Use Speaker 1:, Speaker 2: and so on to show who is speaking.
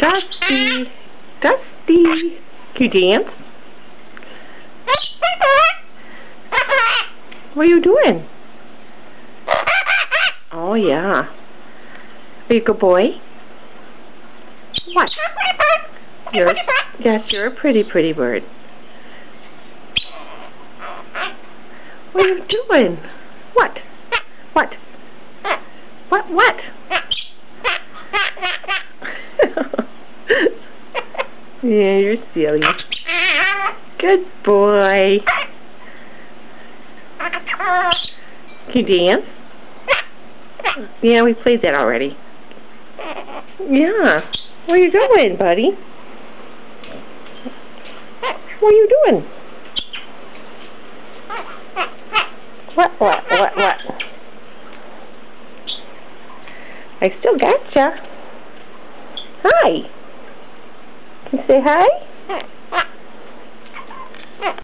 Speaker 1: Dusty. Dusty. Can you dance? What are you doing? Oh, yeah. Are you a good boy? What? Yes, you're a pretty bird. What are you doing? What? What? What? Yeah, you're silly. Good boy. Can you dance? Yeah, we played that already. Yeah. What are you doing, buddy? What are you doing? What? I still gotcha. Hi. Can you say hi?